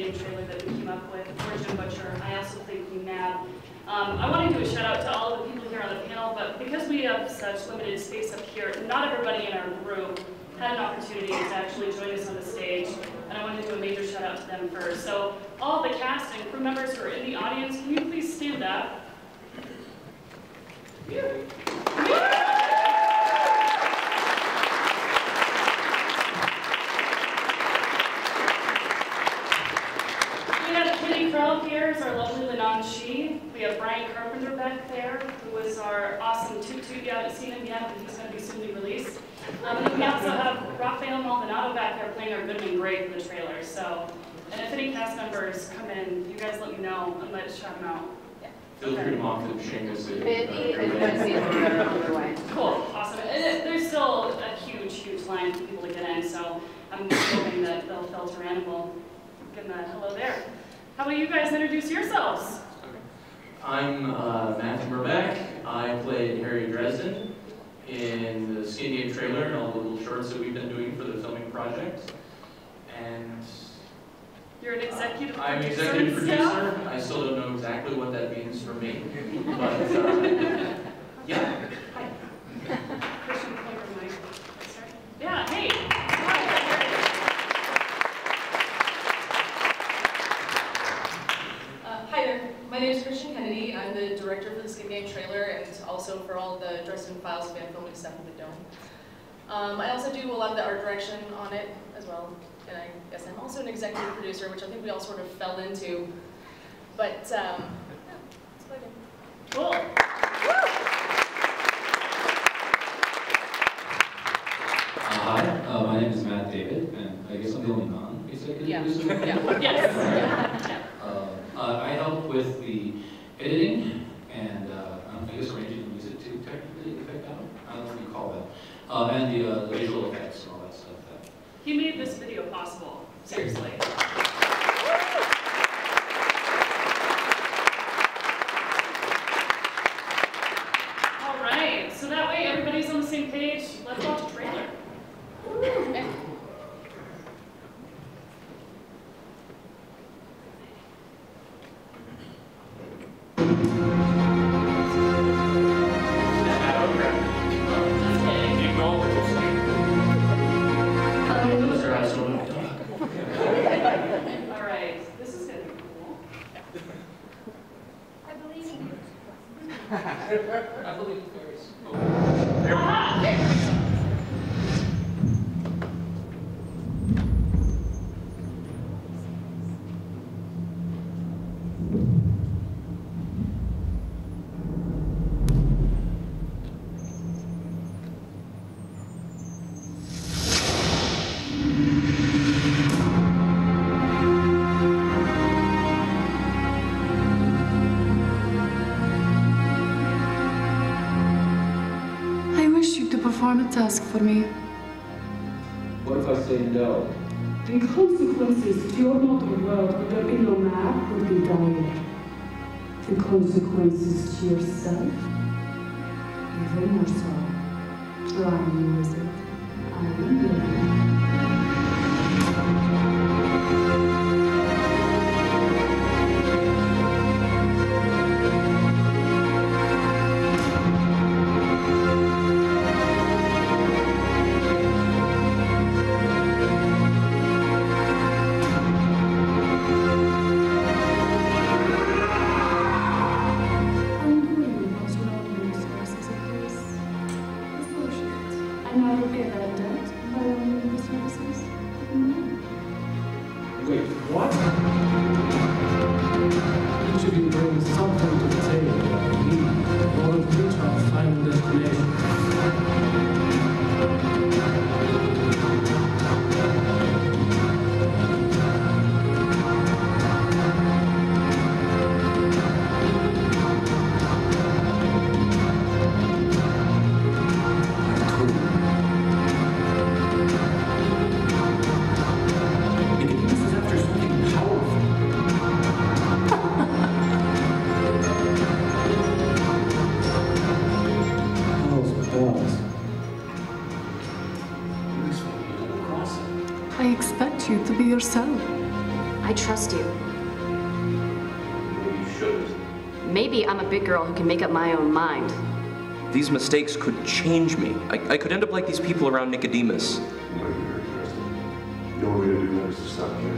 Game trailer that we came up with for Jim Butcher. I also played Queen Mab. I want to do a shout out to all of the people here on the panel, but because we have such limited space up here, not everybody in our group had an opportunity to actually join us on the stage, and I want to do a major shout out to them first. So all the cast and crew members who are in the audience, can you please stand up? We have Kitty Krell here as our lovely Lenon Shi. We have Brian Carpenter back there, who was our awesome Toot Toot. You haven't seen him yet, but he's going to be soon released. And then we also have Rafael Maldonado back there playing our Goodman Gray for the trailer. So, and if any cast members come in, you guys let me know and let's shout them out. Feel free to mock them, Seamus. Cool, awesome. And there's still a huge line for people to get in, so I'm hoping that they'll filter in and we'll give them a hello there. How about you guys introduce yourselves? I'm Matthew Murbeck. I played Harry Dresden in the Skin Game trailer and all the little shorts that we've been doing for the filming project. And you're an executive producer. I'm executive producer. I still don't know exactly what that means for me, but yeah. Hi. Christian, come over, Mike. Yeah, hey. Hi there. My name is Christian Kennedy. I'm the director for the Skin Game trailer and also for all the Dresden Files fan filming stuff in the Dome. I also do a lot of the art direction on it as well. And I guess I'm also an executive producer, which I think we all sort of fell into. But, yeah, that's what I do. Cool. Hi, my name is Matt David, and I guess I'm the only non-executive producer. Yes. I help with the editing and I guess arranging the music too, technically, I don't know what you call that. And the visual effects and all that stuff. He made this video possible, seriously. All right, so that way everybody's on the same page. Let's watch the trailer. Okay. I believe fairies. Perform a task for me. What if I say no? The consequences to your model world where there be no map would be dire. The consequences to yourself, even more so. I am the wizard. I am living. Wait, what? Each of you brings something to the table. We will reach our final destination. I expect you to be yourself. I I trust you. Maybe you shouldn't. Maybe I'm a big girl who can make up my own mind. These mistakes could change me. I could end up like these people around Nicodemus. You might be very interested. The only way to do that is to stop caring.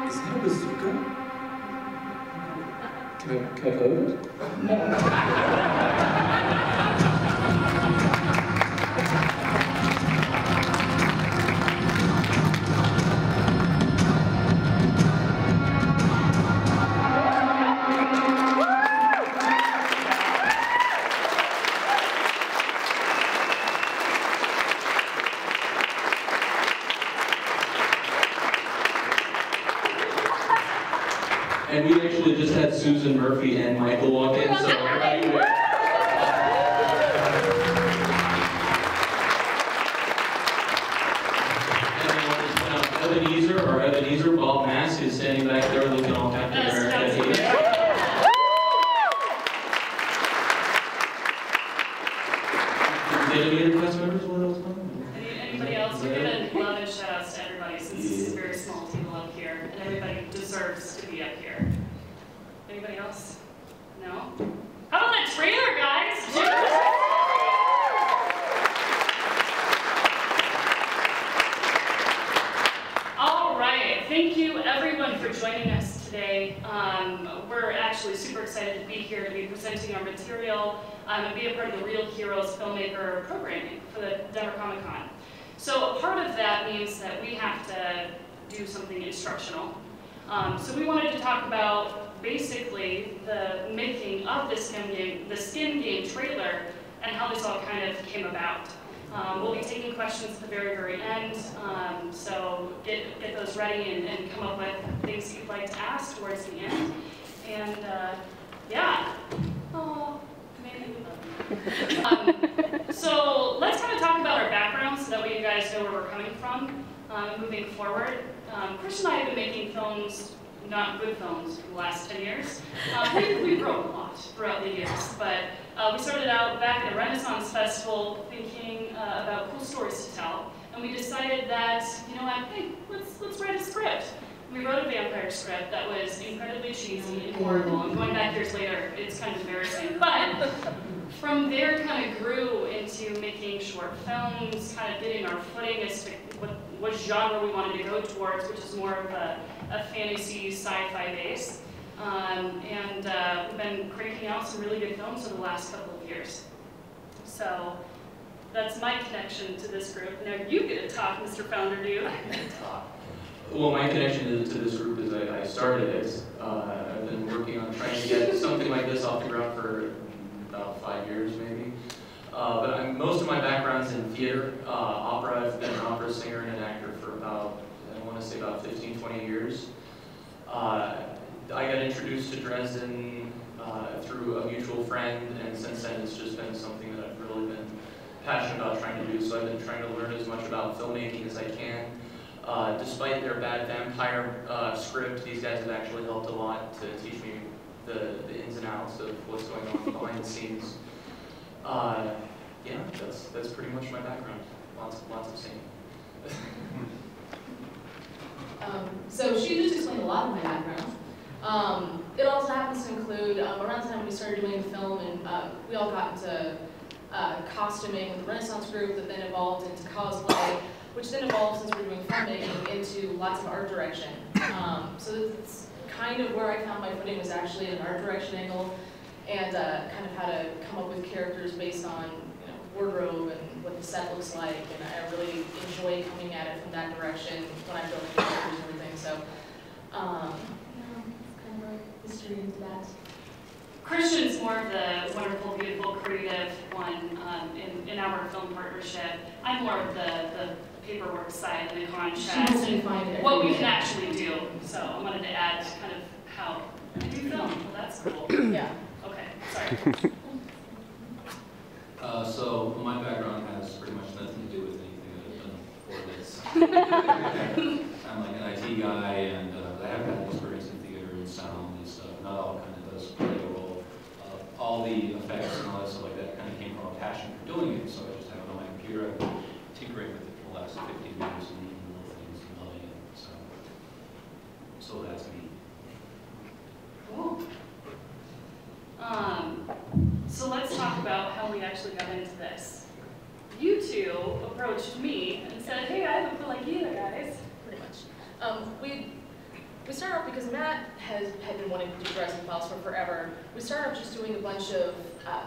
Is that a bazooka? Can I play with it? No. And we actually just had Susan Murphy and Michael walk in, so everybody wait. And then we'll just put out Ebenezer, Bob Mask is standing back there looking all Captain America. Did any other cast members want to talk? Anybody else? We're giving love and shout outs to everybody since this is a very small table up here, and everybody deserves to be up here. Anybody else? No? How about that trailer, guys? All right, thank you everyone for joining us today. We're actually super excited to be here to be presenting our material and be a part of the Real Heroes Filmmaker programming for the Denver Comic Con. So a part of that means that we have to do something instructional. So we wanted to talk about basically the making of the Skin Game trailer and how this all kind of came about. We'll be taking questions at the very, very end, so get those ready and come up with things you'd like to ask towards the end. And yeah. Oh, maybe. So let's kind of talk about our background so that way you guys know where we're coming from moving forward. Chris and I have been making films, not good films, for the last 10 years. We grow a lot throughout the years, but we started out back at a Renaissance Festival thinking about cool stories to tell, and we decided that, you know what, hey, let's write a script. We wrote a vampire script that was incredibly cheesy and horrible, and going back years later, it's kind of embarrassing. But from there, kind of grew into making short films, kind of getting our footing as to what genre we wanted to go towards, which is more of a fantasy, sci-fi base. And we've been cranking out some really good films over the last couple of years. So that's my connection to this group. Now you get to talk, Mr. Founder, do you? Well, my connection to this group is I started it. I've been working on trying to get something like this off the ground for about 5 years, maybe. But most of my background's in theater, opera. I've been an opera singer and an actor for about, I want to say about 15, 20 years. I got introduced to Dresden through a mutual friend, and since then it's just been something that I've really been passionate about trying to do. So I've been trying to learn as much about filmmaking as I can. Despite their bad vampire script, these guys have actually helped a lot to teach me the ins and outs of what's going on behind the scenes. Yeah, that's pretty much my background. Lots of singing. So she just explained a lot of my background. It also happens to include around the time we started doing the film, and we all got into costuming with the Renaissance group that then evolved into cosplay, which then evolved, since we're doing filmmaking, into lots of art direction. So it's kind of where I found my footing, was actually an art direction angle, and kind of how to come up with characters based on wardrobe and what the set looks like, and I really enjoy coming at it from that direction when I'm building characters and everything. So, kind of like history into that. Christian's more of the wonderful, beautiful, creative one in our film partnership. I'm more of the paperwork side and the contracts and what we can actually do. So I wanted to add kind of how I do film. Well, that's cool. Yeah. Okay, sorry. So my background has pretty much nothing to do with anything that I've done before this. I'm like an IT guy, and I have had experience in and sound and stuff. Not all kind of does play a role. All the effects and all that stuff like that kind of came from a passion for doing it. So I just have it on my computer. I've been tinkering with it for the last 15 years and making little things and loving it. So that's me. Cool. So let's talk about how we actually got into this. You two approached me and said, hey, I have a feel like either, guys. Pretty much. We started off because Matt had been wanting to do Dresden Files for forever. We started off just doing a bunch of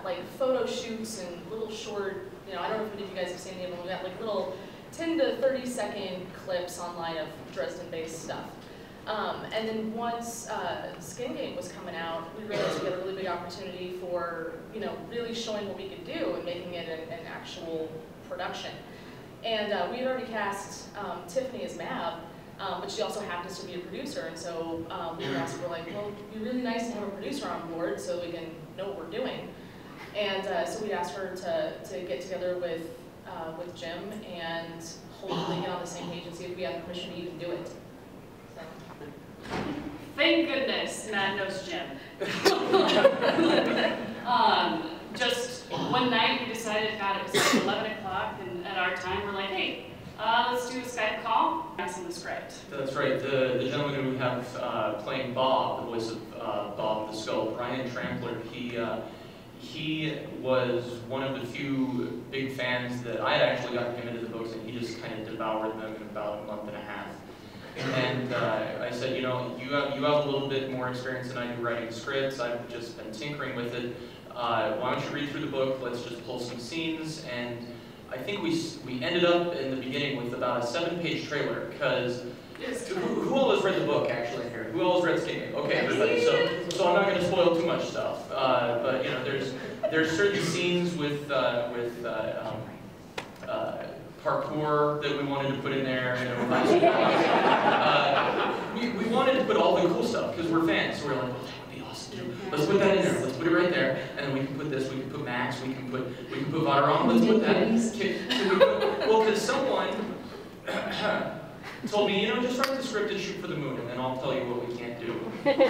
like photo shoots and little short, you know, I don't know if any of you guys have seen any of them. We got like little 10 to 30 second clips online of Dresden-based stuff. And then once Skin Game was coming out, we realized we had a really big opportunity for, you know, really showing what we could do and making it an actual production. And we had already cast Tiffany as Mab, but she also happens to be a producer, and so we were asked, we're like, well, it'd be really nice to have a producer on board so we can know what we're doing. And so we asked her to get together with Jim and hopefully get on the same page and see if we have permission to even do it. Thank goodness Matt knows Jim. Just one night we decided, God, it was like 11 o'clock, and at our time we're like, hey, let's do a Skype call. That's in the script. That's right. The gentleman who we have playing Bob, the voice of Bob the Skull, Brian Trampler, he was one of the few big fans that I had actually gotten him into the books, and he just kind of devoured them in about a month and a half. And I said, you know, you have a little bit more experience than I do writing scripts. I've just been tinkering with it. Why don't you read through the book? Let's just pull some scenes. And I think we ended up in the beginning with about a 7-page trailer, because who all has read the book actually here? Who all has read Skin Game? Okay, everybody. So I'm not going to spoil too much stuff. But you know, there's certain scenes with parkour that we wanted to put in there. You know, we wanted to put all the cool stuff because we're fans. So we're like, well, that would be awesome too. Let's put that in there. Let's put it right there, and then we can put this. We can put Max. We can put Vadaron. Let's put that. Well, because someone told me, you know, just write the script and shoot for the moon, and then I'll tell you what we can't do.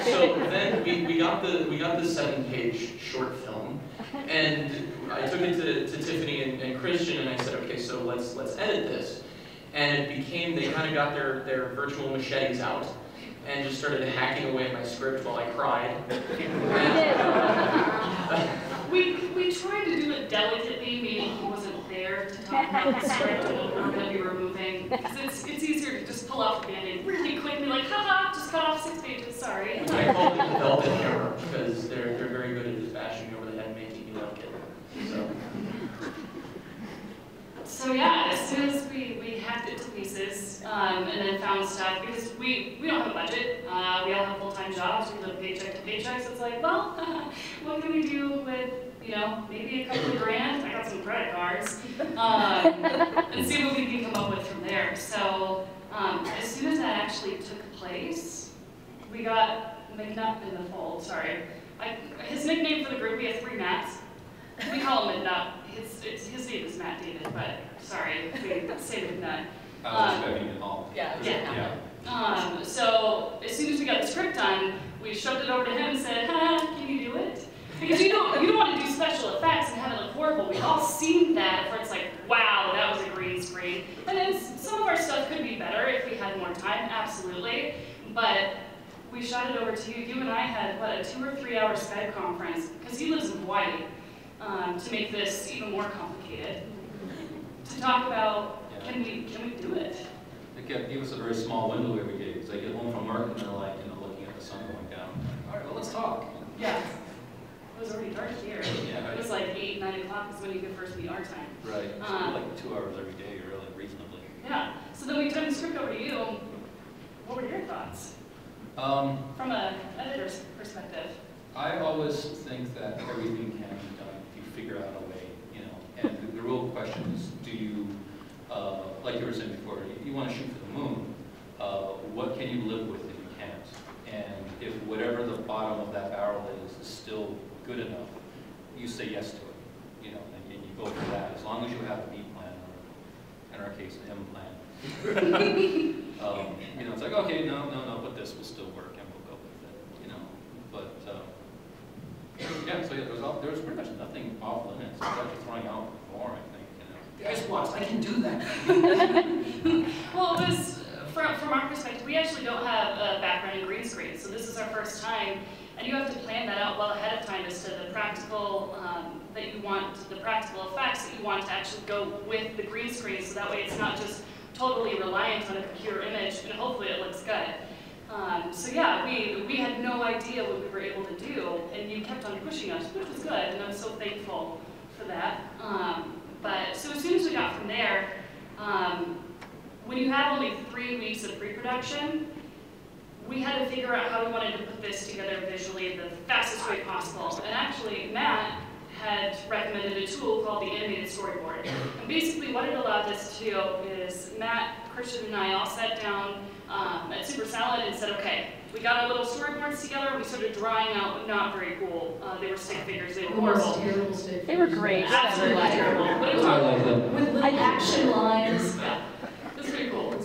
So then we got the 7-page short film, and I took it to Tiffany and Christian, and I said, okay, so let's edit this. And it became, they kind of got their virtual machetes out and just started hacking away at my script while I cried. We tried to do it delicately, meaning he wasn't there to talk about the script and what we're going to be removing. Because it's easier to just pull off the Band-Aid really quick and be like, haha, just cut off 6 pages, sorry. I call it the velvet hammer because they're very good at just bashing me over the head and making me like it. So yeah, as soon as we hacked it to pieces and then found stuff, because we don't have a budget, we all have full-time jobs, we live paycheck to paycheck, so it's like, well, what can we do with, you know, maybe a couple of grand? I got some credit cards, and see what we can come up with from there. So as soon as that actually took place, we got McNutt in the fold, sorry. His nickname for the group, we have 3 Matts. We call him McNutt. His name is Matt David, but sorry, we say McNutt. I was expecting it all. Yeah. So as soon as we got the script done, we shoved it over to him and said, can you do it? Because you don't want to do special effects and have it look horrible. We've all seen that where it's like, wow, that was a green screen. And then some of our stuff could be better if we had more time, absolutely. But we shot it over to you. You and I had, what, a 2 or 3 hour Skype conference, because he lives in Hawaii, to make this even more complicated. To talk about, can we do it? It gave us a very small window every day, because I get home from work and they're like, you know, looking at the sun going down. All right, well, let's talk. Yeah. It was already dark here. Yeah, right. It was like 8, 9 o'clock is when you could first meet our time. Right. So like 2 hours every day, really, reasonably. Yeah. So then we turned the script over to you. What were your thoughts? From an editor's perspective. I always think that everything can be done if you figure out a way, you know. And the real question is, do you, like you were saying before, you want to shoot for the moon. What can you live with if you can't? And if whatever the bottom of that barrel is still good enough, you say yes to it, you know, and you go for that. As long as you have a B plan, or in our case, an M plan. You know, it's like, okay, no, but this will still work, and we'll go with it. You So yeah, there was pretty much nothing off limits. It was actually throwing out more, I think. You know. Guys, what? I can do that. Well, it was, from our perspective, we actually don't have a background in green screen, so this is our first time, and you have to plan that out well ahead of time as to the practical that you want, the practical effects that you want to actually go with the green screen, so that way it's not just totally reliant on a computer image, and hopefully it looks good. So yeah, we had no idea what we were able to do, and you kept on pushing us, which was good, and I'm so thankful for that. But so as soon as we got from there, when you have only 3 weeks of pre-production, we had to figure out how we wanted to put this together visually the fastest way possible. And actually, Matt had recommended a tool called the animated storyboard. And basically what it allowed us to do is Matt, Christian, and I all sat down at Super Salad and said, okay, we got our little storyboards together, we started drawing out not very cool. They were stick figures, they were horrible. They were great. Absolutely terrible. But it was I like them. With little action lines. Yeah, it was pretty cool.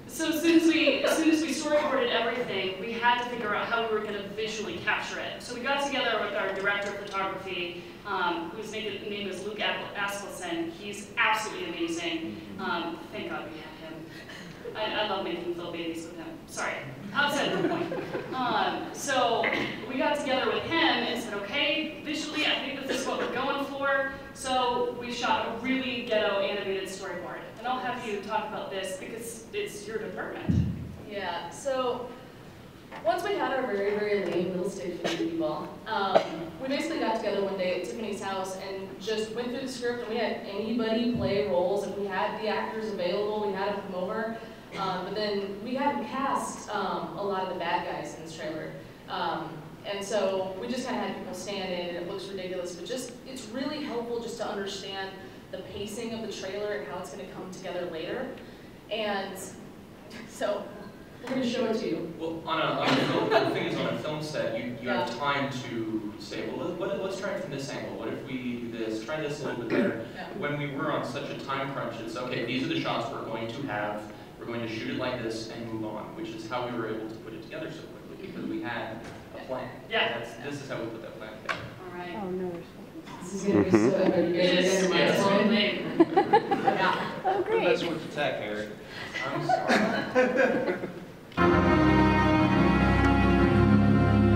So as soon as we storyboarded everything, we had to figure out how we were going to visually capture it. So we got together with our director of photography, whose name is Luke Askelson. He's absolutely amazing. Thank God we had him. I love making little babies with him. Sorry, outside the point. So we got together with him and said, okay, visually I think this is what we're going for. So we shot a really ghetto animated storyboard. And I'll have you talk about this because it's your department. Yeah, so once we had our very, very lean little stick figure people, we basically got together one day at Tiffany's house and just went through the script, and we had anybody play roles. If we had the actors available, we had them come over. But then we hadn't cast a lot of the bad guys in this trailer. And so we just kind of had people stand in, and it looks ridiculous, but just it's really helpful just to understand the pacing of the trailer and how it's going to come together later. And so we're going to show it to you. Well, on a film, the thing is, on a film set, you have time to say, well, let's try it from this angle. What if we do this? Try this a little bit better. Yeah. When we were on such a time crunch, it's okay. These are the shots we're going to have. We're going to shoot it like this and move on, which is how we were able to put it together so quickly because we had a plan. Yeah. This is how we put that plan together. All right. Oh, no. This is going to be so epic. You guys are going to mind blowing. Yeah. Oh, great. That's with the tech, Eric. I'm sorry.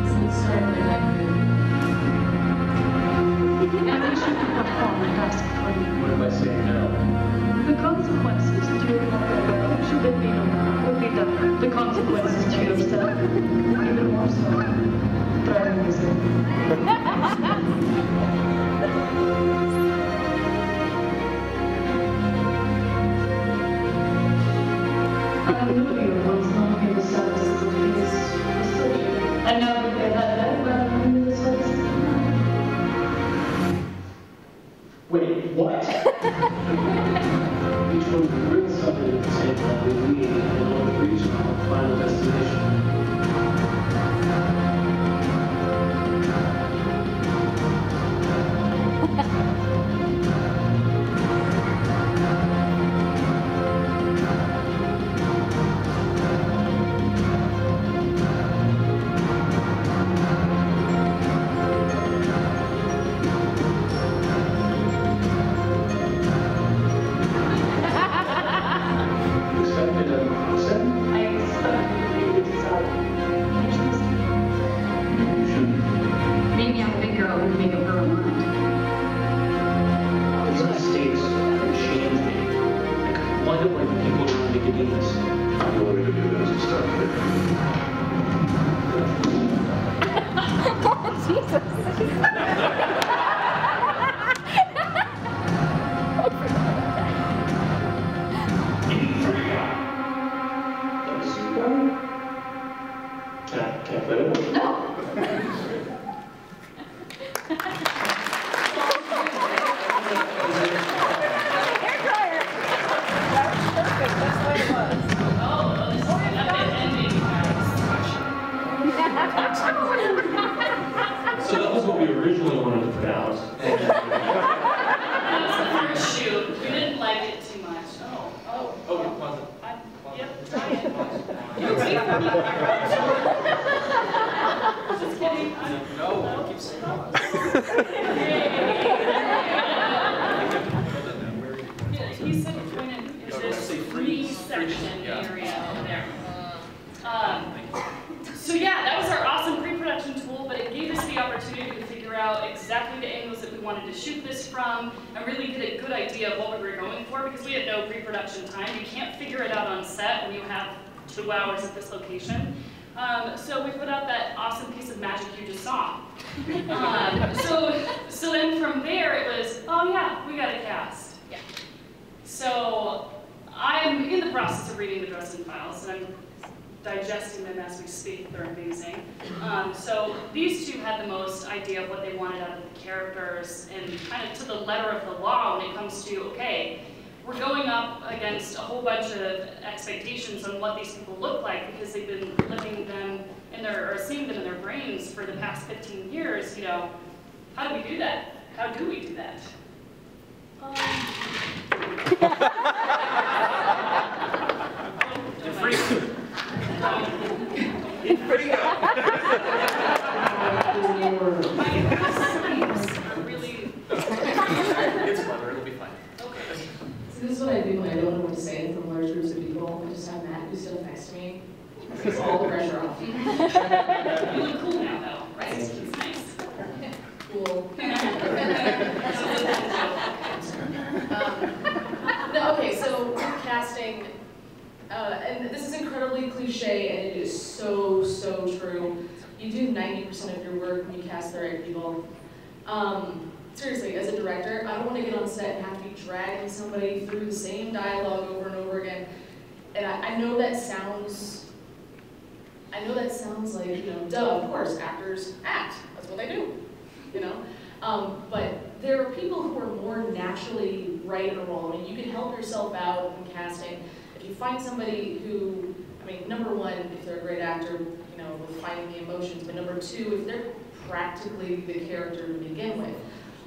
So let's start with that. What if I say no? The consequences to your mother, should there be no more, would be the consequences to yourself, even more so. Thriving is I knew you once known in the services of his associate. And now that they've had that, well, in the services of mine. Wait, what? Each one can bring something at the same time we need in order to reach our final destination. Maybe I'm a big girl who can make up her own mind. These mistakes have changed me. I could wind up like the people around Nicodemus. The only way to do that is to start Can't play with it? No. So that was what we originally wanted to put out. That was the first shoot. We didn't like it too much. Okay, pause it. Yep, try it. Just kidding. No, keep saying pause. He said pointed in this three-section area over there. So yeah, that was our awesome pre-production tool, but it gave us the opportunity to figure out exactly the angles that we wanted to shoot this from, and really get a good idea of what we were going for, because we had no pre-production time. You can't figure it out on set when you have 2 hours at this location. So we put out that awesome piece of magic you just saw. So then from there it was, oh yeah, we got a cast. Yeah. So I'm in the process of reading the Dresden Files, and I'm digesting them as we speak. They're amazing. So these two had the most idea of what they wanted out of the characters, and kind of to the letter of the law when it comes to, okay, we're going up against a whole bunch of expectations on what these people look like because they've been living them in their, or seeing them in their brains for the past 15 years, you know. How do we do that? How do we do that? You're free. It's clever, it'll be fine. Okay. So this is what I do when I don't know what to say in front of large groups of people. I just have Matt who's still next to me. Takes all the pressure off. You look cool now, though, right? It's nice. Cool. No, okay, so casting, and this is incredibly cliche, and it is so, so true. You do 90% of your work when you cast the right people. Seriously, as a director, I don't want to get on set and have to be dragging somebody through the same dialogue over and over again. And I know that sounds like, you know, duh, of course, actors act. That's what they do, you know? But there are people who are more naturally right in a role. I mean, you can help yourself out in casting. If you find somebody who, I mean, number one, if they're a great actor, you know, with finding the emotions, but number two, if they're practically the character to begin with,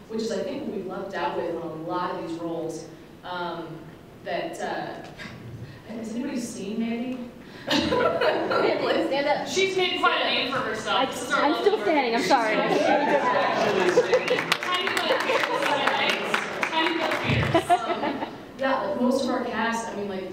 which is, I think, what we've lucked out with on a lot of these roles. Has anybody seen Mandy? Stand up. She's made quite a name for herself. I'm still standing, I'm sorry. Yeah, like most of our cast, I mean, like,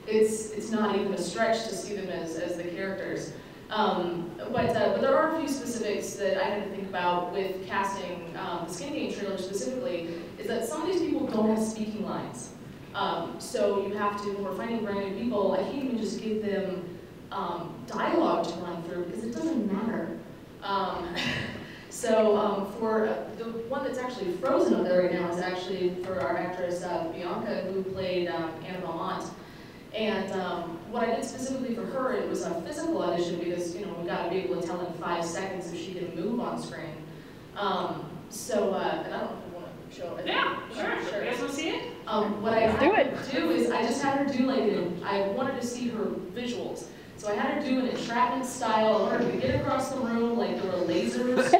it's not even a stretch to see them as the characters. But there are a few specifics that I had to think about with casting the Skin Game trailer specifically, is that some of these people don't have speaking lines. So you have to, when we're finding brand new people, I can't even just give them dialogue to run through because it doesn't matter. For the one that's actually frozen up there right now is actually for our actress Bianca, who played Anna Belmont. And what I did specifically for her, it was a physical audition because, you know, we got to be able to tell in 5 seconds if she can move on screen. And I don't know if you want to show it. Yeah, sure. You guys want to see it? What I had to do is I just had her do I wanted to see her visuals. So I had her do an entrapment style. I wanted her to get across the room like there were lasers.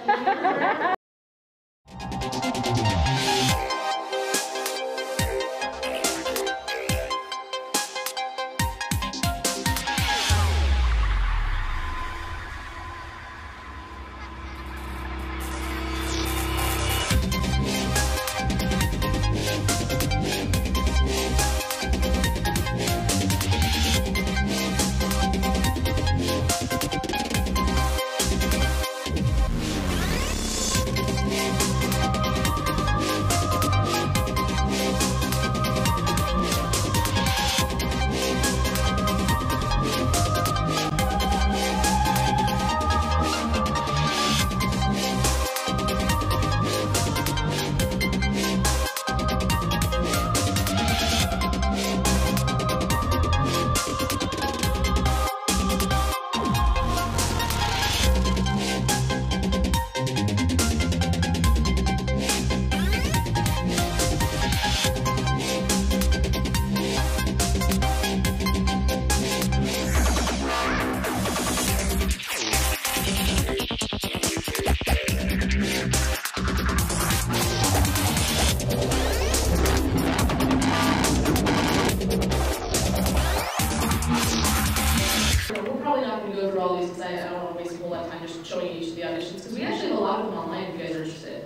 go through all these because I don't want to waste a whole lot of time just showing you each of the auditions, because we actually have a lot of them online if you guys are interested.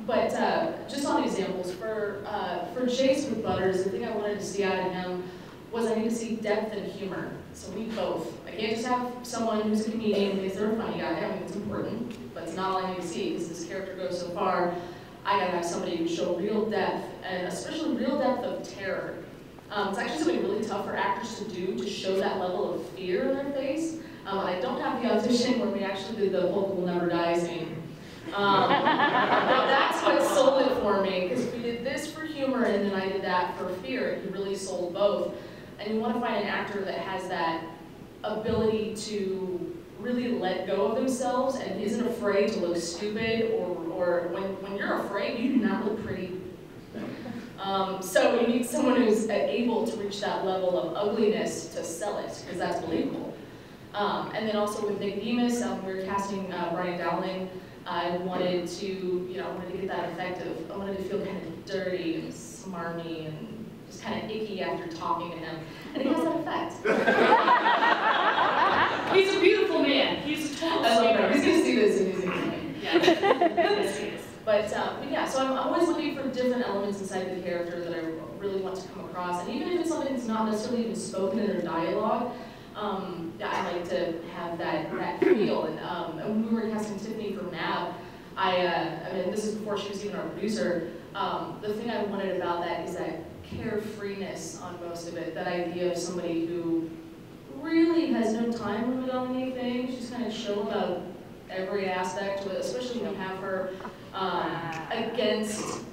But just on examples, for Chase with Butters, the thing I wanted to see out of him was I need to see depth and humor. So we both. I can't just have someone who's a comedian because they're a funny guy. I mean, it's important, but it's not all I need to see because this character goes so far. I gotta have somebody who show real depth, and especially real depth of terror. It's actually something really tough for actors to do, to show that level of fear in their face. I don't have the audition where we actually did the Hulk will never die scene. But that's what sold it for me, because we did this for humor and then I did that for fear. It really sold both. And you want to find an actor that has that ability to really let go of themselves and isn't afraid to look stupid, or when you're afraid, you do not look pretty. So you need someone who's able to reach that level of ugliness to sell it, because that's believable. And then also with Nick Demas, we were casting Brian Dowling. I wanted to, get that effective. I wanted to feel kind of dirty and smarmy and just kind of icky after talking to him. And he has that effect. He's a beautiful man. He's a total sweetheart. He's going to see this and he's going to Yeah, yes, he is. But yeah, so I'm always looking for different elements inside the character that I really want to come across. And even if it's something that's not necessarily even spoken in their dialogue, I like to have that feel. And when we were casting Tiffany for Mab, I mean, this is before she was even our producer, the thing I wanted about that is that carefreeness on most of it, that idea of somebody who really has no time limit on anything. She's kind of chill about every aspect, especially when you have her against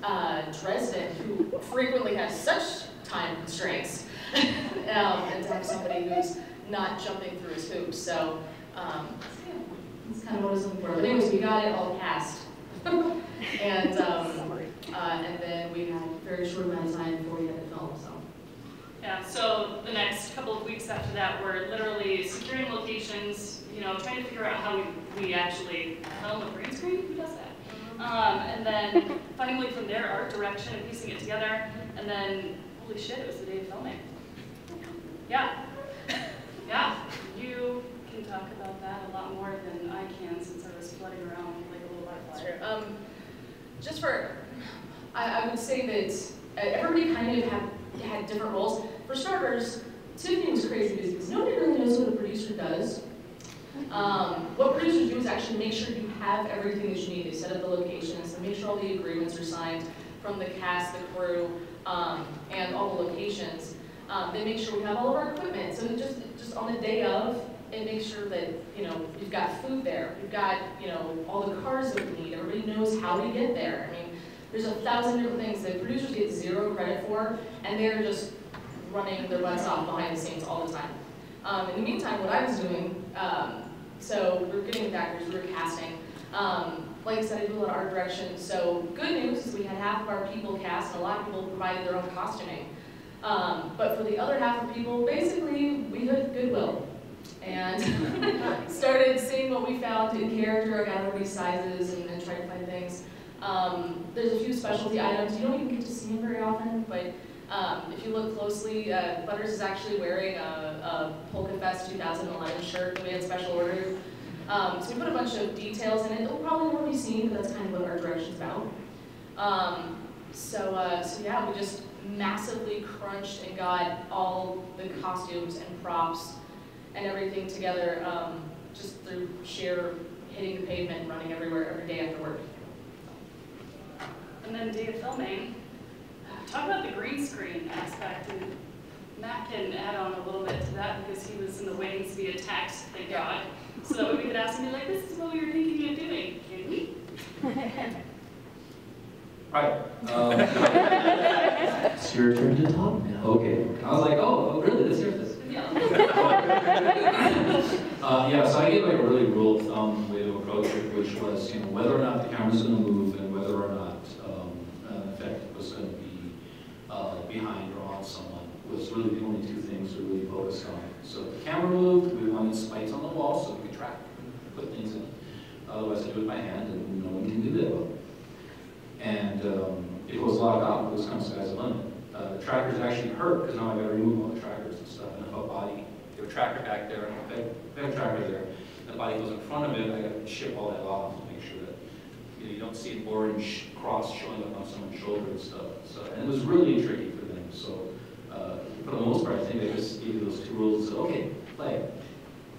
Dresden, who frequently has such time constraints, and to have somebody who's not jumping through his hoops. So yeah, that's kind of what I was looking for. But anyways, we got it all cast. And then we had a very short amount of time before we had to film. So. Yeah, so the next couple of weeks after that, we're literally securing locations, trying to figure out how we actually film a green screen. Who does that? And then finally from there, art direction and piecing it together. And then, holy shit, it was the day of filming. Yeah. Yeah. You can talk about that a lot more than I can, since I was flooding around like a little butterfly. Sure. Just for, I would say that everybody kind of had different roles. For starters, Tiffany was crazy busy because nobody really knows what a producer does. What producers do is actually make sure you have everything that you need. They set up the locations, they make sure all the agreements are signed from the cast, the crew, and all the locations. They make sure we have all of our equipment. So just on the day of, it makes sure that you've got food there, you've got all the cars that we need. Everybody knows how to get there. I mean, there's 1,000 different things that producers get zero credit for, and they're just running their butts off behind the scenes all the time. In the meantime, what I was doing, so we were getting with actors, we were casting. Like I said, I do a lot of art direction. So good news is we had half of our people cast, and a lot of people provided their own costuming. But for the other half of people, basically, we hit Goodwill and started seeing what we found in character. I got everybody's sizes and tried to find things. There's a few specialty items. You don't even get to see them very often, but if you look closely, Butters is actually wearing a Polka Fest 2011 shirt that we had special ordered. So we put a bunch of details in it. It'll probably never be seen, but that's kind of what our direction's about. So yeah, we just massively crunched and got all the costumes and props and everything together just through sheer hitting the pavement and running everywhere every day after work. And then day of filming, talk about the green screen aspect, and Matt can add on a little bit to that because he was in the wings to be attacked, thank God. So that way we could ask him, like, this is what we were thinking of doing, can we? Right. It's your turn to talk now. Okay. I was like, oh, really? Let's hear this. Yeah. Yeah, so I gave like a really rule of thumb way to approach it, which was, whether or not the camera's going to move and whether or not an effect was going to be behind or on someone was really the only two things we really focused on. So if the camera moved, we wanted spikes on the wall so we could track, put things in. Otherwise, I do it with my hand, and no one can do that well. And if it was locked out, those kind of sky's the limit. The trackers actually hurt because now I got to remove all the trackers and stuff. And if a body, if a tracker back there, and if I have a tracker there, and the body goes in front of it, I got to chip all that off to make sure that you don't see an orange cross showing up on someone's shoulder and stuff. So, and it was really tricky for them. So for the most part, I think they just gave you those 2 rules and said, okay, play.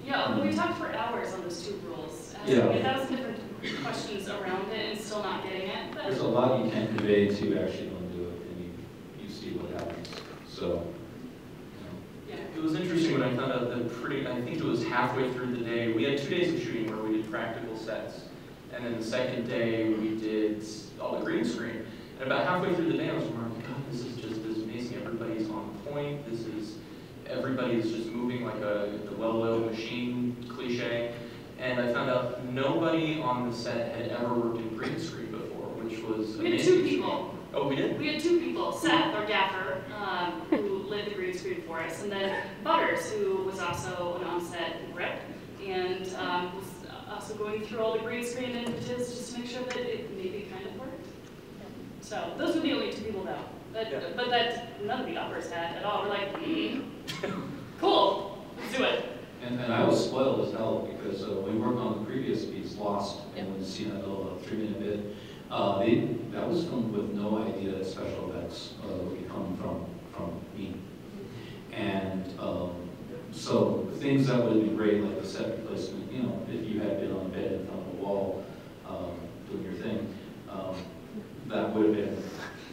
Yeah, well, we talked for hours on those 2 rules. Yeah. 1,000 different questions around it and still not getting it. But There's a lot you can't convey until you actually go and do it, and you see what happens. So. yeah. It was interesting when I found out that I think it was halfway through the day, we had 2 days of shooting where we did practical sets. And then the second day we did all the green screen. And about halfway through the day I was wondering, God, this is amazing. Everybody's on point. Everybody's just moving like the well-oiled machine cliche. And I found out nobody on the set had ever worked in green screen before, which was amazing. We had 2 people. Oh, we did? We had 2 people, Seth, our gaffer, who lit the green screen for us, and then Butters, who was also an on-set rep, and was also going through all the green screen images just to make sure that it maybe kind of worked. So those were the only 2 people though. But that none of the uppers had at all. We're like, cool, let's do it. And I was spoiled as hell because when we worked on the previous piece, Lost, and when you see that little 3-minute bit, that was filmed with no idea that special effects would be coming from me. And so things that would have been great, like the set replacement, if you had been on bed in front of a wall doing your thing, that would have been.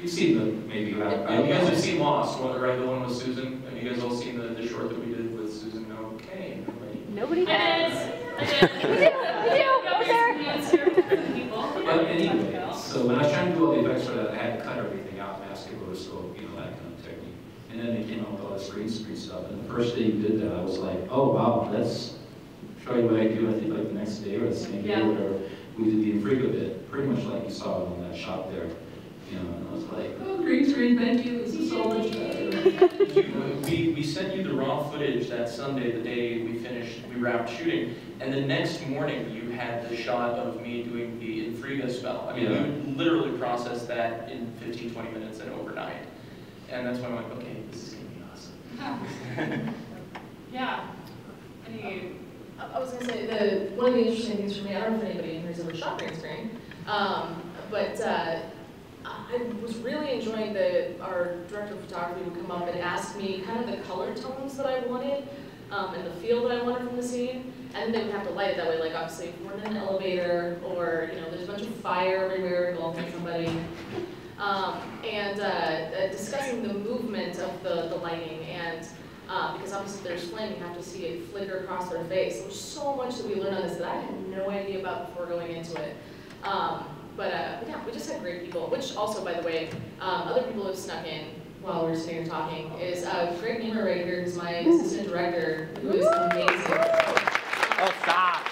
You've seen the maybe you have. You guys have seen Lost, right? The one with Susan. Have you guys all seen the short that we did with Susan? Okay, nobody has. I did. But anyway, so when I was trying to do all the effects for that, I had to cut everything out, mask it, rotoscope, that kind of technique. And then they came out with all this green screen stuff. And the first day you did that, I was like, oh wow, let's show you what I do. I think like the next day or the same day or whatever, we did the Infrigo bit, pretty much like you saw it on that shot there. And I was like, oh, green screen, thank you, this is so much better. We sent you the raw footage that Sunday, the day we wrapped shooting, and the next morning you had the shot of me doing the Infrigo spell. I mean, you would literally process that in 15, 20 minutes and overnight. And that's when I'm like, okay, this is going to be awesome. Yeah. I was going to say, one of the interesting things for me, I don't know if anybody in here has ever shot green screen, but I was really enjoying our director of photography would come up and ask me kind of the color tones that I wanted and the feel that I wanted from the scene, and they would have to light it that way. Like obviously, if we're in an elevator or there's a bunch of fire everywhere engulfing somebody, and discussing the movement of the lighting and. Because obviously there's flame, you have to see it flicker across their face. There's so much that we learned on this that I had no idea about before going into it. But yeah, we just had great people, which also, by the way, other people have snuck in while we were sitting here talking, is Greg Niemer right here, who's my assistant director, who is amazing. Oh, stop!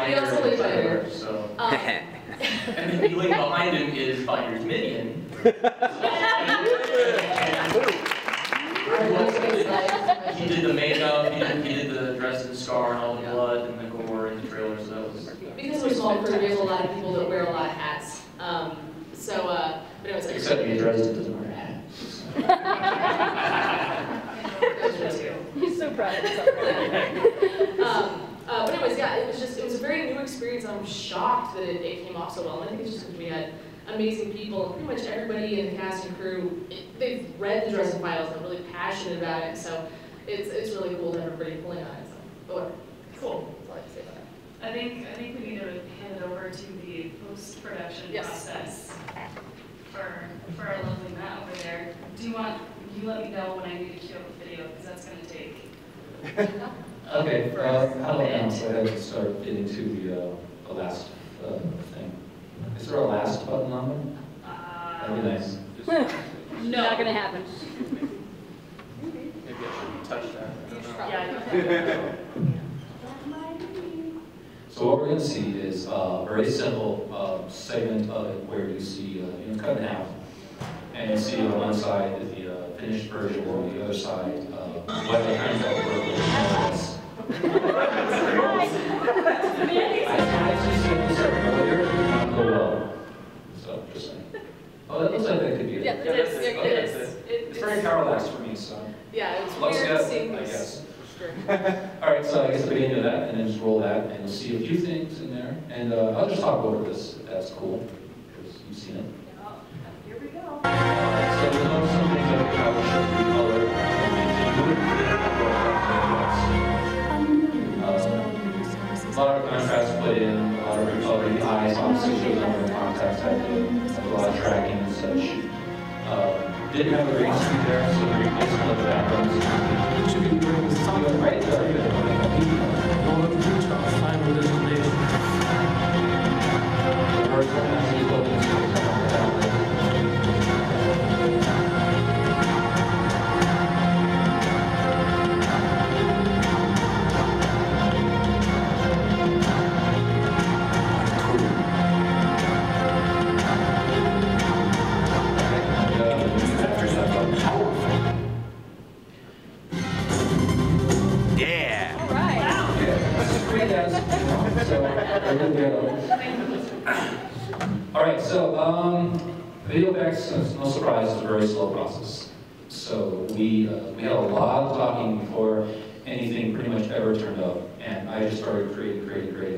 He also played Binder. So. And then the link behind him is Binder's minion. He did the makeup, he did the Dresden scar and all the blood and the gore and the trailers. So that was because we're small crew, we have a lot of people that wear a lot of hats. But anyways, except me, Dresden doesn't wear a hat. He's so proud of himself. But anyways, yeah, it was a very new experience. I'm shocked that it came off so well. And I think it's just because we had amazing people. Pretty much everybody in the cast and crew, they've read the Dresden Files and are really passionate about it. So it's really cool to have everybody pulling on it. So, but whatever. Cool. That's all I have to say about that. I think we need to hand it over to the post-production process for our lovely Matt over there. You let me know when I need to cue up a video, because that's going to take. Okay, how about now? Go ahead and start getting to the last thing. Is there a last button on there? That'd be nice. No. Not going to happen. Maybe I shouldn't touch that. Yeah. So what we're going to see is a very simple segment of it where you see cut in half, and you see on one side the finished version, and on the other side what the kind of work. I actually seen this earlier, it did not go well. So just saying. Oh, that looks like that could be it. Yeah, it is. It's very Carol-esque for me, so. Yeah. All right, so I guess the beginning of that, and then just roll that, and you'll see a few things in there. And I'll just talk over this, if that's cool, because you've seen it. Here we go. So you'll notice some things like how it shows the color. A lot of contrast put in, a lot of recoloring. The eyes obviously shows up in contacts, a lot of tracking and such. Didn't have a green screen there, so we replaced one of the backgrounds. Should be doing something Right there. in order to reach our final destination. The first one has these buildings down there. All right, so video effects, no surprise, is a very slow process. So we had a lot of talking before anything pretty much ever turned up, and I just started creating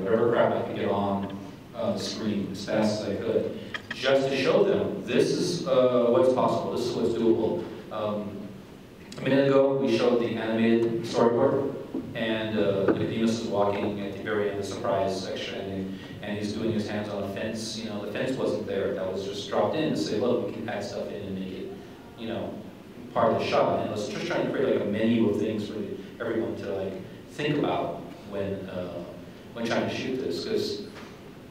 whatever crap I could get on the screen as fast as I could, just to show them this is what's possible, this is what's doable. A minute ago, we showed the animated storyboard, and Nicodemus is walking at the very end of the surprise section, and he's doing his hands on a fence. You know, the fence wasn't there. That was just dropped in to say, look, we can add stuff in and make it, you know, part of the shot. And I was just trying to create like a menu of things for everyone to like think about when trying to shoot this, because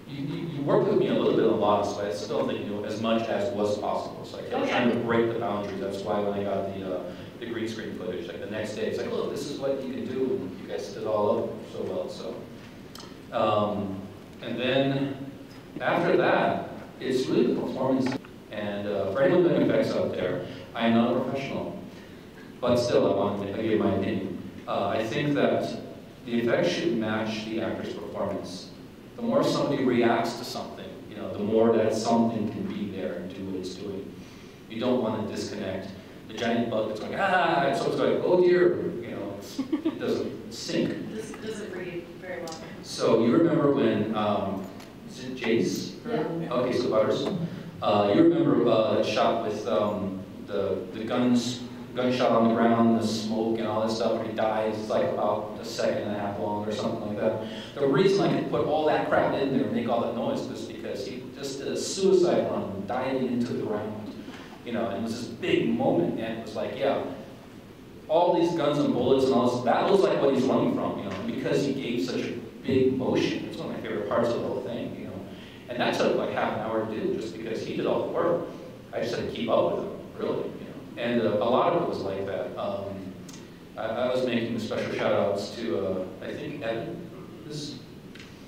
you worked with me a little bit on a lot, so I still think, you know, as much as was possible. So I kept trying to break the boundaries. That's why when I got the green screen footage, like the next day, it's like, look, this is what you can do, and you guys did it all up so well. So, and then after that, it's really the performance. And for anyone doing effects out there, I am not a professional, but still, I want to give you my opinion. I think that the effects should match the actor's performance. The more somebody reacts to something, you know, the more that something can be there and do what it's doing. You don't want to disconnect. The giant bug that's going, ah, and so it's going, oh dear, you know, it doesn't sync. This doesn't read very well. So you remember when, is it Jace? Yeah. Okay, so Butters. You remember that shot with the gunshot on the ground, the smoke and all that stuff, where he dies. It's like about a second and a half long or something like that. The reason I could put all that crap in there and make all that noise was because he just did a suicide run, diving into the ground. You know, and it was this big moment, and it was like, yeah, all these guns and bullets and all this, that was like what he's running from, you know, because he gave such a big motion. It's one of my favorite parts of the whole thing, you know. And that took like half an hour to do, just because he did all the work. I just had to keep up with him, really, you know. And a lot of it was like that. I was making special shout-outs to, I think, Evan, because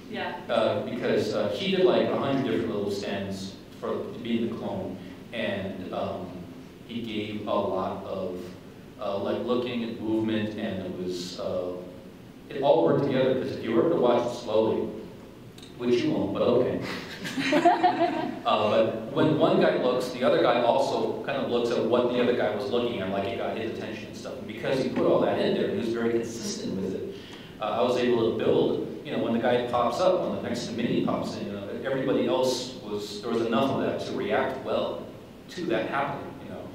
he did like 100 different little stands for being the clone. And he gave a lot of like looking and movement, and it was it all worked together. Because if you were to watch it slowly, which you won't, but okay. But when one guy looks, the other guy also kind of looks at what the other guy was looking at, like it got his attention and stuff. And because he put all that in there, he was very consistent with it. I was able to build, you know, when the guy pops up, when the next mini pops in, everybody else there was enough of that to react well to that happening, you know.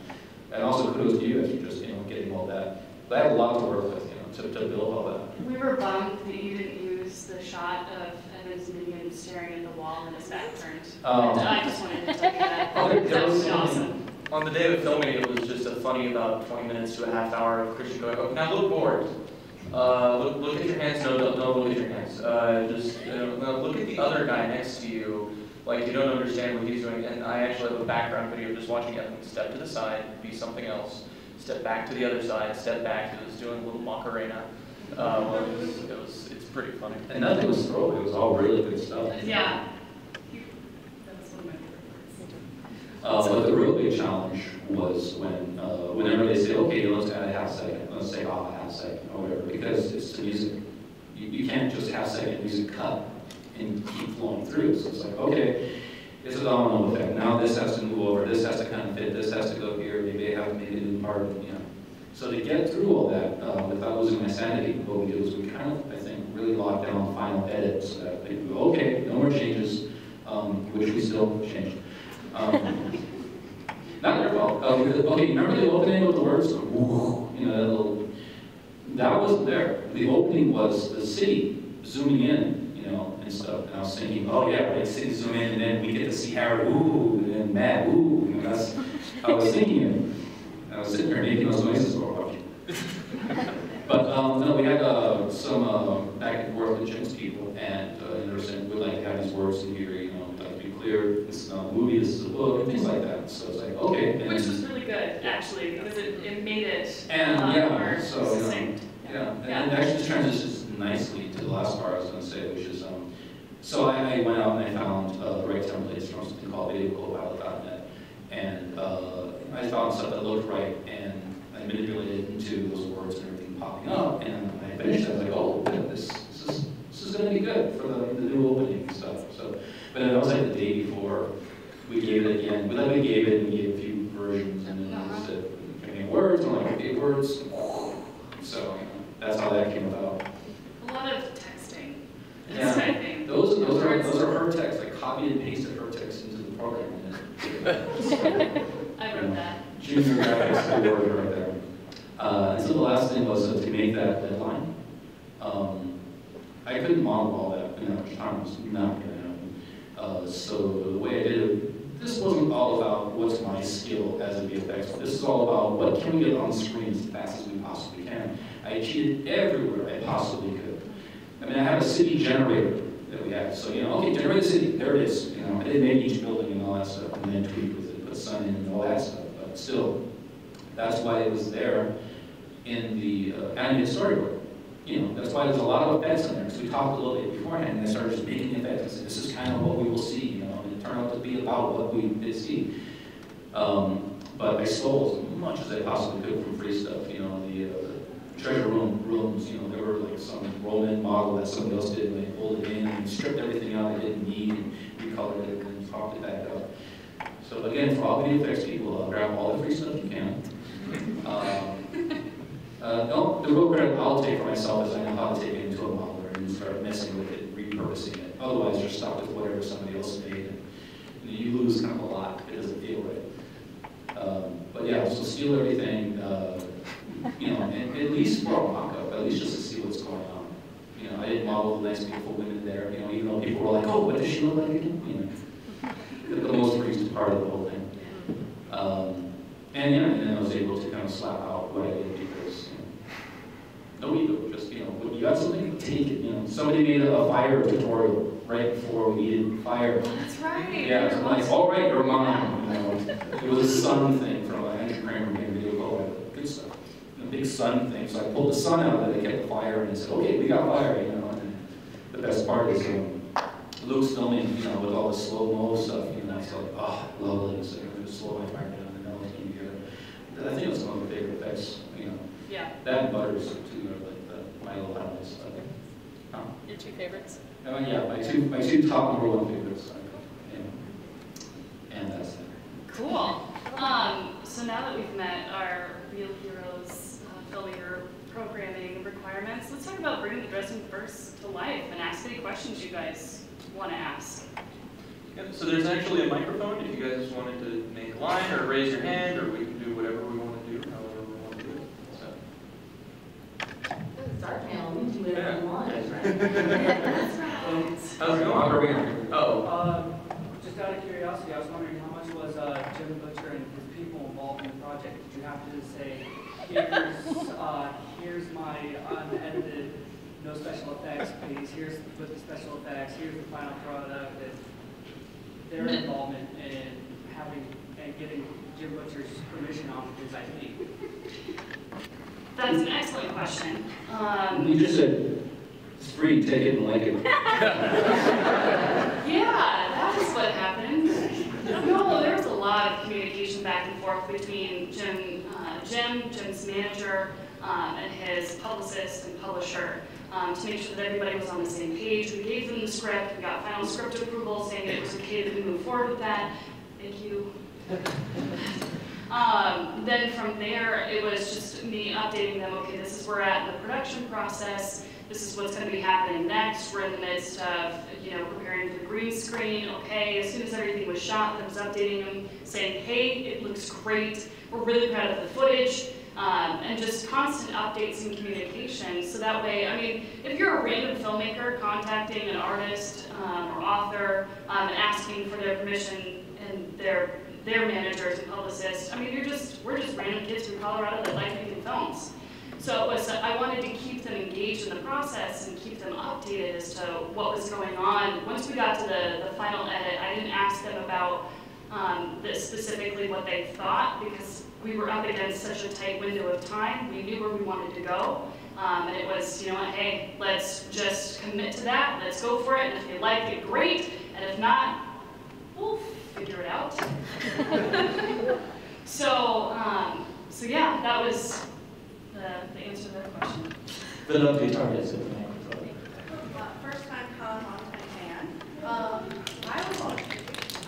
And also kudos to you as you're just, you know, getting all that. But I had a lot to work with, you know, to build all that. We were bummed that you didn't use the shot of Evan's minion staring at the wall and his back turned. I just wanted to tell you that. That was awesome. On the day of filming, it was just a funny about 20 minutes to a half hour of Christian going, oh, now look bored. Look at your hands. No, don't look at your hands. Just look at the other guy next to you. Like, you don't understand what he's doing. And I actually have a background video of just watching Evan step to the side, be something else, step back to the other side, step back. He was doing a little Macarena. It's pretty funny. And nothing was throwaway. It was all really good stuff. Yeah. That's one of my favorite parts. But the real big challenge was when, whenever they say, okay, let's add a half second, let's say off a half second, or whatever, because it's the music. You can't just half second music cut and keep flowing through. So it's like, okay, it's a domino effect. Now this has to move over, this has to kind of fit, this has to go here, maybe I have to make it in part, you know. So to get through all that without losing my sanity, what we did was we kind of, I think, really locked down the final edit so that they could go, okay, no more changes, which we still changed. Not their fault. Okay, remember the opening with the words? Ooh, you know, that little, that wasn't there. The opening was the city zooming in, you know, and stuff. And I was thinking, oh yeah, right, city zoom in, and then we get to see Harry, ooh, and then Matt, ooh. You know, that's how I was thinking it. And I was sitting there making those noises for a while. But no, we had some back and forth with Jim's people, and they were saying we'd like to have these words in here, you know, we'd like to be clear, this is not a movie, this is a book, and things like that. So it's like, okay. And which was really good, actually, because it made it more succinct. Yeah, and it actually transitions nicely to the last part I was going to say, which is, so I went out and I found the right templates from something called videocodepilot.net, and I found stuff that looked right, and I manipulated it into those words and everything popping up, and when I finished, I was like, oh, this is going to be good for the new opening and stuff. So, but that was like the day before we gave it again. We gave it and we gave a few versions, and then I said, any words? I'm like, okay, words. So that's how that came about. A lot of texting. Yeah, typing. those are her texts. I copied and pasted her text into the program. I wrote that. Junior graphics award right there. And so the last thing was to make that deadline. I couldn't model all that in that much time. It was not going to happen. So the way I did it, this wasn't all about what's my skill as a VFX. This is all about what can we get on the screen as fast as we possibly can. I cheated everywhere I possibly could. I mean, I have a city generator that we have. So, you know, okay, generate a city. There it is. You know, I didn't make each building and all that stuff, and then tweak with it, put sun in and all that stuff. But still, that's why it was there in the animated storyboard. You know, that's why there's a lot of effects in there, because we talked a little bit beforehand, and I started just making effects. I said, this is kind of what we will see, you know, and it turned out to be about what we did see. But I stole as much as I possibly could from free stuff. You know, the treasure rooms, you know, there were like some Roman model that somebody else did, and they pulled it in and stripped everything out I didn't need, and recolored it, and popped it back up. So again, for all the effects people, grab all the free stuff you can. No, the real credit I'll take for myself is I know how to take it into a modeler and start messing with it, repurposing it. Otherwise, you're stuck with whatever somebody else made, and you lose kind of a lot. It doesn't feel right. But yeah, so steal everything, you know, and at least for a mock-up, at least just to see what's going on. You know, I didn't model the nice, beautiful women there, you know, even though people were like, oh, what does she look like again? You know, the most recent part of the whole thing. And yeah, and then I was able to kind of slap out what I did because, you know, no ego, just, you know, when you got something, take it. You know, somebody made a fire tutorial right before we needed fire. That's right. Yeah, so I'm like, all right, you're mine. You know, it was a sun thing from Andrew Kramer made a video called good stuff. A big sun thing. So I pulled the sun out of it, I kept the fire, and I said, okay, we got fire, you know. And the best part is Luke's filming, you know, with all the slow-mo stuff, you know, it's like, oh, lovely. So I'm going to slow my fire down and all that came together. I think it was one of the favorite effects, you know. Yeah. That and Butters, too, are like my little highlights. Your two favorites? Yeah, my two top #1 favorites. And that's it. Cool. So now that we've met our real heroes, filming your programming requirements, let's talk about bringing the Dresden Files to life and ask any questions you guys want to ask. Yeah, so there's actually a microphone if you guys wanted to make a line or raise your hand, or we can do whatever we want to do, however we want to do it. So. It's our panel, we can do whatever we want. That's right. How's it going? Just out of curiosity, I was wondering how much was Jim Butcher and his people involved in the project? Did you have to say, here's my unedited, no special effects piece, here's with the special effects, here's the final product, and their involvement in having and getting Jim Butcher's permission on his IP? That's an excellent question. You just said, it's free, take it and like it. Yeah, that was what happened. No, there was a lot of communication back and forth between Jim's manager, and his publicist and publisher to make sure that everybody was on the same page. We gave them the script. We got final script approval saying that it was okay that we move forward with that. Thank you. Then from there, it was just me updating them, okay, this is where we're at in the production process, this is what's going to be happening next, we're in the midst of, preparing for the green screen, okay, as soon as everything was shot, I was updating them, saying, hey, it looks great, we're really proud of the footage, and just constant updates and communication, so that way, I mean, if you're a random filmmaker contacting an artist or author and asking for their permission and their managers and publicists, I mean, we're just random kids from Colorado that like making films. So it was, I wanted to keep them engaged in the process and keep them updated as to what was going on. Once we got to the final edit, I didn't ask them about specifically what they thought, because we were up against such a tight window of time. We knew where we wanted to go. And it was, hey, let's just commit to that, let's go for it, and if you like it, great, and if not, we'll figure it out. So yeah, that was the answer to that question. The lovely targets of the microphone. First time come, long time fan.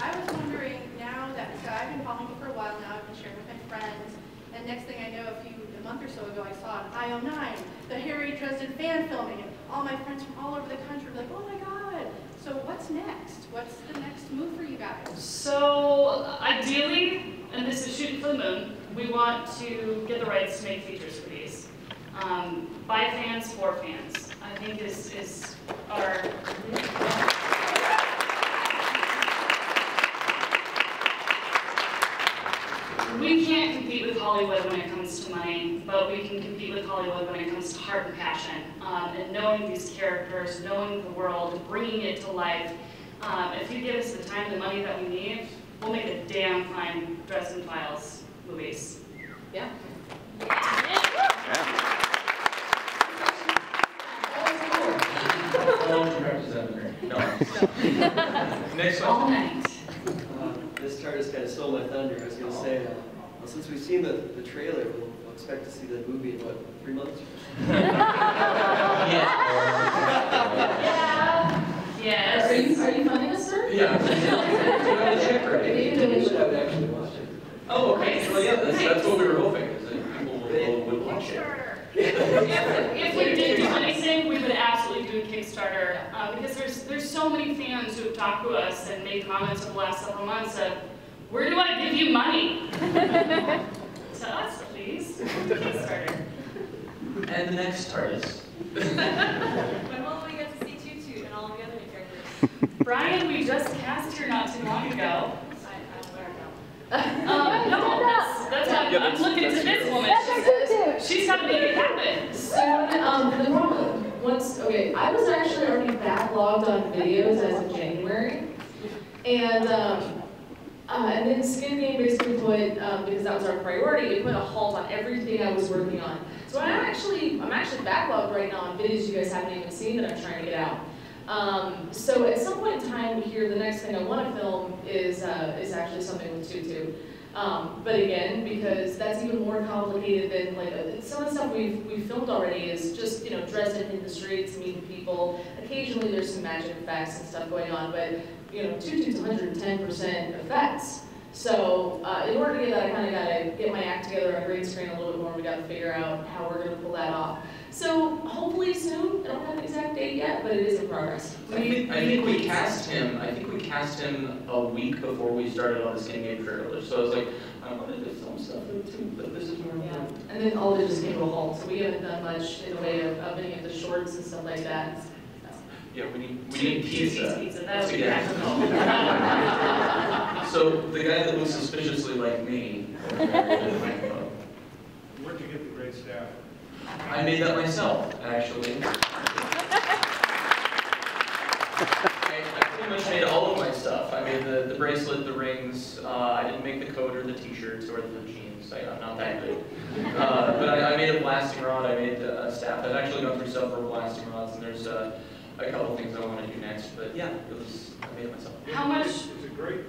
I was wondering now that, so I've been following you for a while now, I've been sharing with my friends, and next thing I know, a month or so ago, I saw on IO9, the Harry Dresden fan filming, and all my friends from all over the country were like, oh my God. So what's next? What's the next move for you guys? So ideally, and this is shooting for the moon, we want to get the rights to make features for these. By fans, for fans, I think is our... We can't compete with Hollywood when it comes to money, but we can compete with Hollywood when it comes to heart and passion. And knowing these characters, knowing the world, bringing it to life. If you give us the time and the money that we need, we'll make a damn fine Dresden Files movies. Yeah. How long did you practice that? No. Next question. All night. This chart just kind of stole my thunder. I was going to say, well, since we've seen the trailer, we'll expect to see the movie in, what, 3 months? Yes. Are you funding us, sir? Yeah. You have the check ready. I would actually watch it. Oh, okay. Well, yeah, that's what we were hoping, is that people would watch it. If we did do anything, we would absolutely do a Kickstarter, because there's so many fans who have talked to us and made comments over the last several months of, where do I give you money? To us, please. Kickstarter. And the next artist. When will we get to see Tutu and all of the other new characters? Brian, we just cast here not too long ago. No, that's why I'm looking to this woman. She's got to make it happen. Soon, the problem, I was actually already backlogged on videos as of January. And then Skin Game basically put, because that was our priority, it put a halt on everything I was working on. So I'm actually backlogged right now on videos you guys haven't even seen that I'm trying to get out. So at some point in time here, the next thing I want to film is actually something with Tutu. But again, because that's even more complicated than like some of the stuff we've filmed already is just Dresden in the streets, meeting people. Occasionally there's some magic effects and stuff going on, but Tutu's 110% effects. So in order to get that, I kind of got to get my act together on green screen a little bit more. We got to figure out how we're going to pull that off. So hopefully soon. I don't have an exact date yet, but it is in progress. I think we cast him. I think we cast him a week before we started on the Skin Game trailer. So I was like, I wanted to film stuff too, but this is more important. And then all of it just came to a halt. So we haven't done much in the way of any of the shorts and stuff like that. Yeah, we need pizza. That's to get So the guy that looks suspiciously like me. Where'd you get the great staff? I made that myself, actually. I pretty much made all of my stuff. I made the bracelet, the rings. I didn't make the coat or the t-shirts or the jeans. I'm not that good. But I made a blasting rod. I made a staff. I've actually gone through several blasting rods, and there's a couple things I want to do next. But yeah, I made it myself. How much? It's a great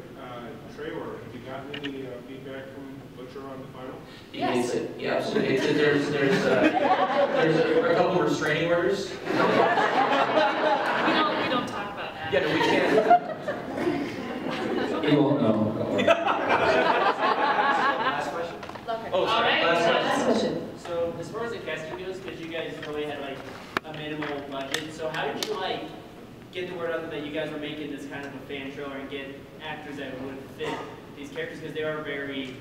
trailer. Have you gotten any feedback from Butcher on the final? He hates it. He absolutely hates it. There's a couple of restraining orders. We don't talk about that. Yeah, no, we can't. He won't know. Last question. So how did you like get the word out that you guys were making this kind of a fan trailer and get actors that would fit these characters, because they are very,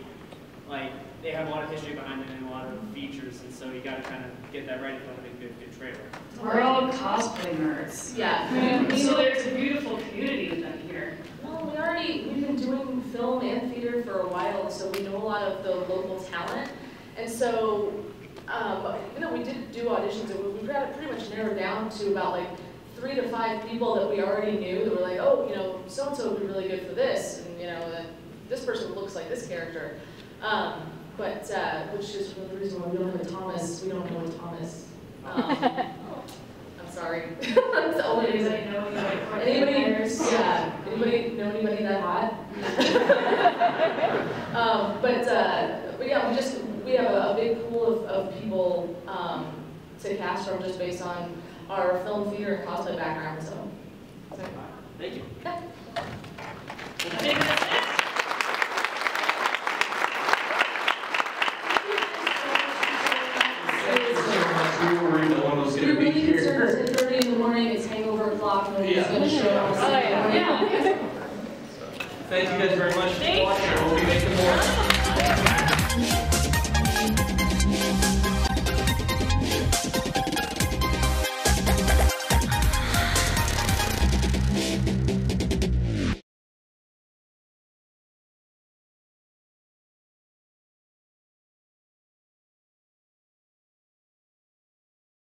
like, they have a lot of history behind them and a lot of features, and so you got to kind of get that right if you want to make a good trailer. We're all cosplay nerds. Yeah. So there's a beautiful community of them here. Well, we've been doing film and theater for a while, so we know a lot of the local talent. And so, you know, we did do auditions, and we got it pretty much narrowed down to about like 3 to 5 people that we already knew that were like, oh, you know, so-and-so would be really good for this, and you know, this person looks like this character. Which is the reason why we don't have a Thomas. We don't know a Thomas. I'm sorry. That's the only reason. Anybody know anybody that hot? But yeah, we have a big pool of people to cast from just based on our film, theater, and cosplay background. So. Thank you. Yeah. I think that's it. We're really concerned at 10:30 in the morning, it's hangover o'clock, nobody's going to show up. Oh, yeah. Thank you guys very much. Thanks. We'll be making more.